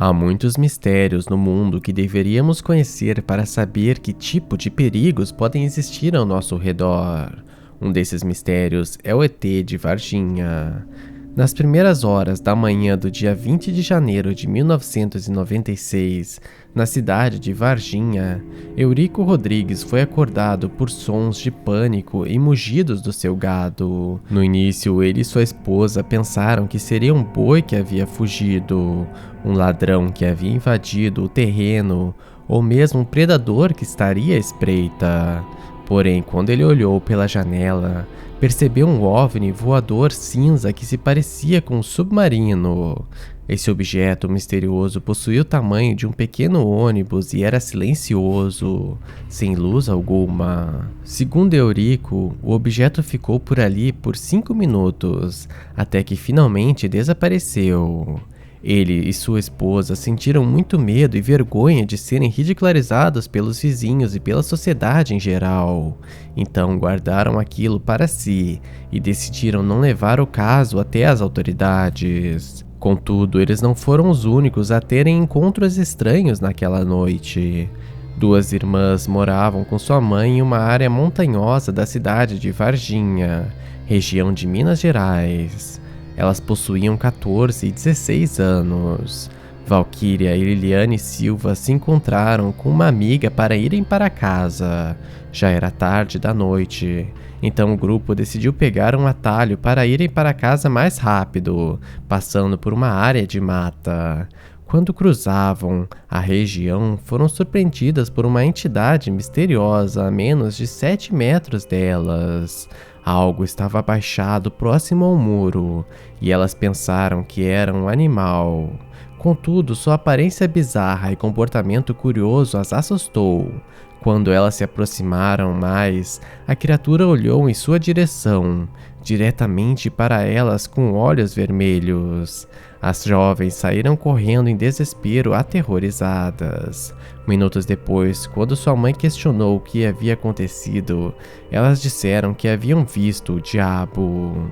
Há muitos mistérios no mundo que deveríamos conhecer para saber que tipo de perigos podem existir ao nosso redor. Um desses mistérios é o ET de Varginha. Nas primeiras horas da manhã do dia 20 de janeiro de 1996, na cidade de Varginha, Eurico Rodrigues foi acordado por sons de pânico e mugidos do seu gado. No início, ele e sua esposa pensaram que seria um boi que havia fugido, um ladrão que havia invadido o terreno, ou mesmo um predador que estaria à espreita. Porém, quando ele olhou pela janela, percebeu um OVNI voador cinza que se parecia com um submarino. Esse objeto misterioso possuía o tamanho de um pequeno ônibus e era silencioso, sem luz alguma. Segundo Eurico, o objeto ficou por ali por 5 minutos, até que finalmente desapareceu. Ele e sua esposa sentiram muito medo e vergonha de serem ridicularizados pelos vizinhos e pela sociedade em geral. Então guardaram aquilo para si e decidiram não levar o caso até as autoridades. Contudo, eles não foram os únicos a terem encontros estranhos naquela noite. Duas irmãs moravam com sua mãe em uma área montanhosa da cidade de Varginha, região de Minas Gerais. Elas possuíam 14 e 16 anos. Valquíria e Liliane Silva se encontraram com uma amiga para irem para casa. Já era tarde da noite, então o grupo decidiu pegar um atalho para irem para casa mais rápido, passando por uma área de mata. Quando cruzavam a região, foram surpreendidas por uma entidade misteriosa a menos de 7 metros delas. Algo estava abaixado próximo ao muro, e elas pensaram que era um animal. Contudo, sua aparência bizarra e comportamento curioso as assustou. Quando elas se aproximaram mais, a criatura olhou em sua direção, diretamente para elas com olhos vermelhos. As jovens saíram correndo em desespero, aterrorizadas. Minutos depois, quando sua mãe questionou o que havia acontecido, elas disseram que haviam visto o diabo.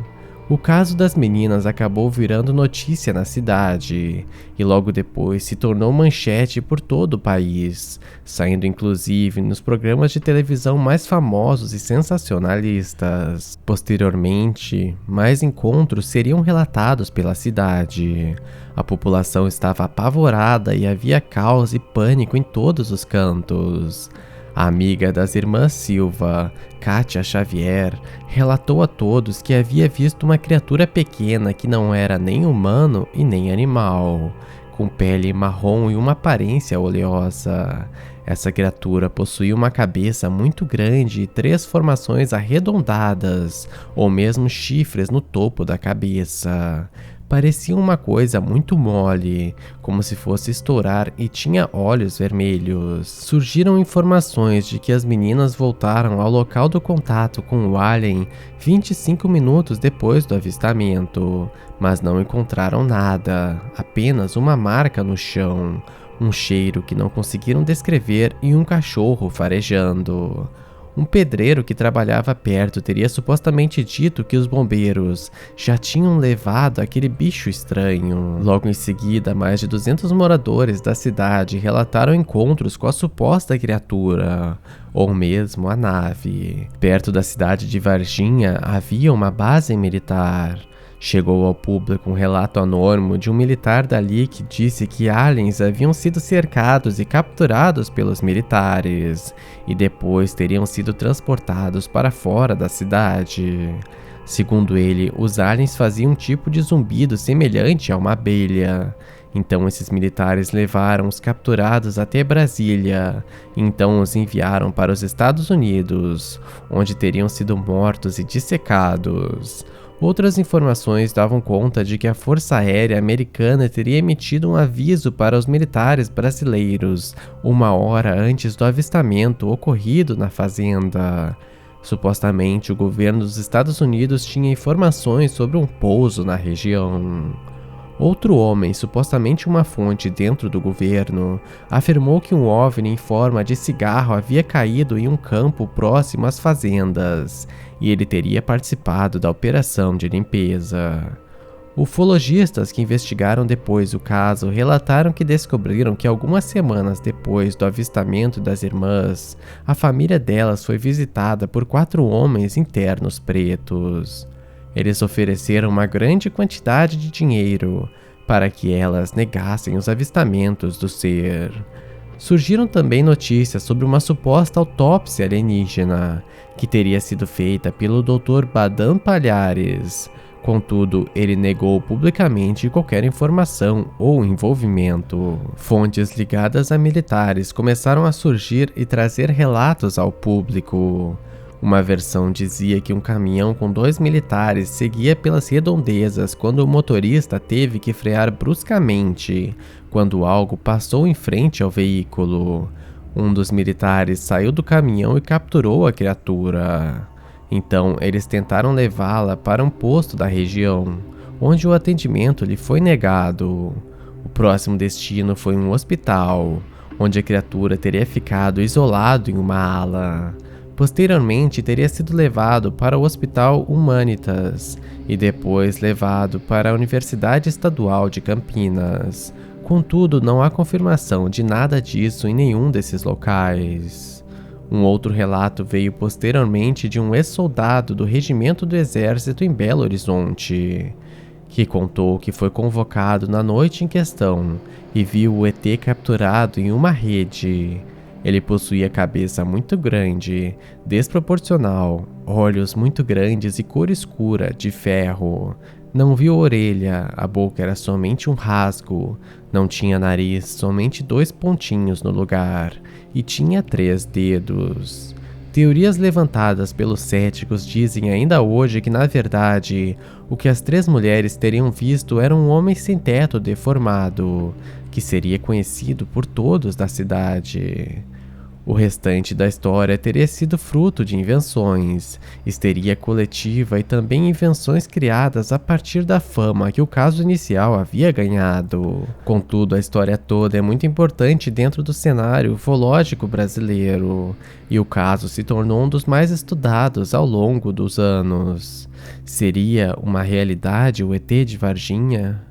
O caso das meninas acabou virando notícia na cidade, e logo depois se tornou manchete por todo o país, saindo inclusive nos programas de televisão mais famosos e sensacionalistas. Posteriormente, mais encontros seriam relatados pela cidade. A população estava apavorada e havia caos e pânico em todos os cantos. A amiga das irmãs Silva, Kátia Xavier, relatou a todos que havia visto uma criatura pequena que não era nem humano e nem animal, com pele marrom e uma aparência oleosa. Essa criatura possuía uma cabeça muito grande e 3 formações arredondadas, ou mesmo chifres no topo da cabeça. Parecia uma coisa muito mole, como se fosse estourar, e tinha olhos vermelhos. Surgiram informações de que as meninas voltaram ao local do contato com o alien 25 minutos depois do avistamento, mas não encontraram nada, apenas uma marca no chão, um cheiro que não conseguiram descrever e um cachorro farejando. Um pedreiro que trabalhava perto teria supostamente dito que os bombeiros já tinham levado aquele bicho estranho. Logo em seguida, mais de 200 moradores da cidade relataram encontros com a suposta criatura, ou mesmo a nave. Perto da cidade de Varginha havia uma base militar. Chegou ao público um relato anônimo de um militar dali que disse que aliens haviam sido cercados e capturados pelos militares, e depois teriam sido transportados para fora da cidade. Segundo ele, os aliens faziam um tipo de zumbido semelhante a uma abelha. Então esses militares levaram os capturados até Brasília, e então os enviaram para os Estados Unidos, onde teriam sido mortos e dissecados. Outras informações davam conta de que a Força Aérea Americana teria emitido um aviso para os militares brasileiros 1 hora antes do avistamento ocorrido na fazenda. Supostamente, o governo dos Estados Unidos tinha informações sobre um pouso na região. Outro homem, supostamente uma fonte dentro do governo, afirmou que um OVNI em forma de cigarro havia caído em um campo próximo às fazendas, e ele teria participado da operação de limpeza. Ufologistas que investigaram depois o caso relataram que descobriram que algumas semanas depois do avistamento das irmãs, a família delas foi visitada por 4 homens internos pretos. Eles ofereceram uma grande quantidade de dinheiro para que elas negassem os avistamentos do ser. Surgiram também notícias sobre uma suposta autópsia alienígena, que teria sido feita pelo Dr. Badan Palhares. Contudo, ele negou publicamente qualquer informação ou envolvimento. Fontes ligadas a militares começaram a surgir e trazer relatos ao público. Uma versão dizia que um caminhão com 2 militares seguia pelas redondezas quando o motorista teve que frear bruscamente quando algo passou em frente ao veículo. Um dos militares saiu do caminhão e capturou a criatura. Então, eles tentaram levá-la para um posto da região, onde o atendimento lhe foi negado. O próximo destino foi um hospital, onde a criatura teria ficado isolado em uma ala. Posteriormente, teria sido levado para o Hospital Humanitas e depois levado para a Universidade Estadual de Campinas. Contudo, não há confirmação de nada disso em nenhum desses locais. Um outro relato veio posteriormente de um ex-soldado do Regimento do Exército em Belo Horizonte, que contou que foi convocado na noite em questão e viu o ET capturado em uma rede. Ele possuía cabeça muito grande, desproporcional, olhos muito grandes e cor escura, de ferro. Não viu orelha, a boca era somente um rasgo, não tinha nariz, somente 2 pontinhos no lugar, e tinha 3 dedos. Teorias levantadas pelos céticos dizem ainda hoje que, na verdade, o que as 3 mulheres teriam visto era um homem sem teto deformado, que seria conhecido por todos da cidade. O restante da história teria sido fruto de invenções, histeria coletiva e também invenções criadas a partir da fama que o caso inicial havia ganhado. Contudo, a história toda é muito importante dentro do cenário ufológico brasileiro, e o caso se tornou um dos mais estudados ao longo dos anos. Seria uma realidade o ET de Varginha?